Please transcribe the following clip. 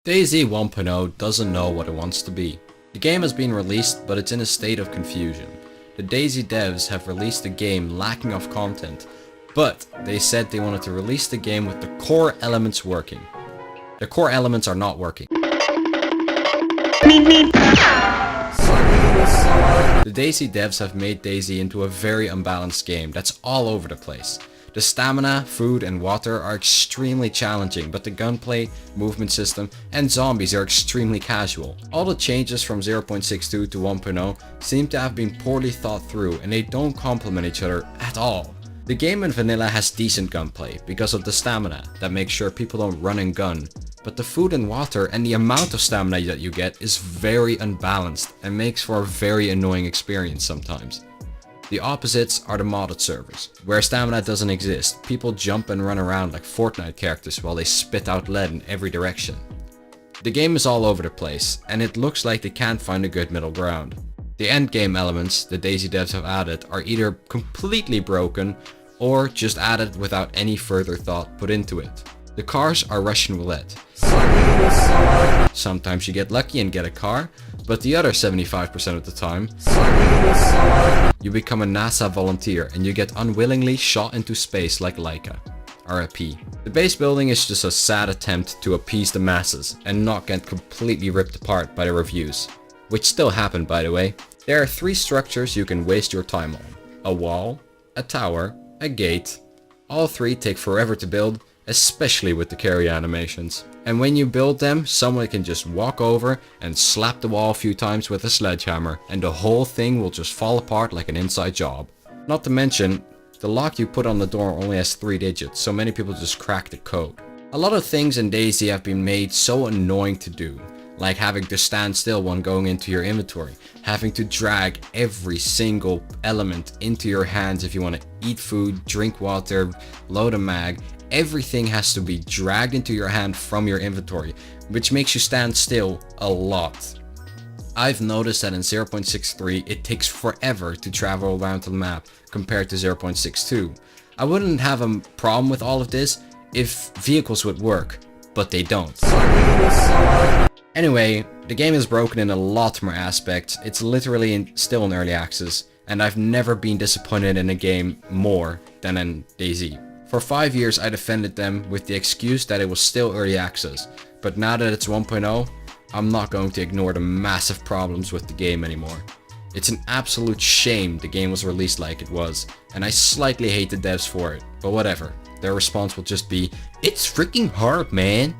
DayZ 1.0 doesn't know what it wants to be. The game has been released, but it's in a state of confusion. The DayZ devs have released a game lacking of content, but they said they wanted to release the game with the core elements working. The core elements are not working. The DayZ devs have made DayZ into a very unbalanced game that's all over the place. The stamina, food and water are extremely challenging, but the gunplay, movement system and zombies are extremely casual. All the changes from 0.62 to 1.0 seem to have been poorly thought through and they don't complement each other at all. The game in vanilla has decent gunplay because of the stamina that makes sure people don't run and gun, but the food and water and the amount of stamina that you get is very unbalanced and makes for a very annoying experience sometimes. The opposites are the modded servers, where stamina doesn't exist. People jump and run around like Fortnite characters while they spit out lead in every direction. The game is all over the place, and it looks like they can't find a good middle ground. The endgame elements the DayZ devs have added are either completely broken, or just added without any further thought put into it. The cars are Russian roulette. Sometimes you get lucky and get a car, but the other 75% of the time, you become a NASA volunteer and you get unwillingly shot into space like Laika. RIP. The base building is just a sad attempt to appease the masses and not get completely ripped apart by the reviews. Which still happen, by the way. There are 3 structures you can waste your time on. A wall, a tower, a gate. All 3 take forever to build, especially with the carry animations. And when you build them, someone can just walk over and slap the wall a few times with a sledgehammer and the whole thing will just fall apart like an inside job. Not to mention, the lock you put on the door only has 3 digits, so many people just crack the code. A lot of things in DayZ have been made so annoying to do, like having to stand still when going into your inventory, having to drag every single element into your hands if you want to eat food, drink water, load a mag. Everything has to be dragged into your hand from your inventory, which makes you stand still a lot. I've noticed that in 0.63 it takes forever to travel around the map compared to 0.62. I wouldn't have a problem with all of this if vehicles would work, but they don't. Anyway, the game is broken in a lot more aspects. It's literally still in early access, and I've never been disappointed in a game more than in DayZ. For 5 years I defended them with the excuse that it was still early access, but now that it's 1.0, I'm not going to ignore the massive problems with the game anymore. It's an absolute shame the game was released like it was, and I slightly hate the devs for it, but whatever. Their response will just be, "It's freaking hard, man."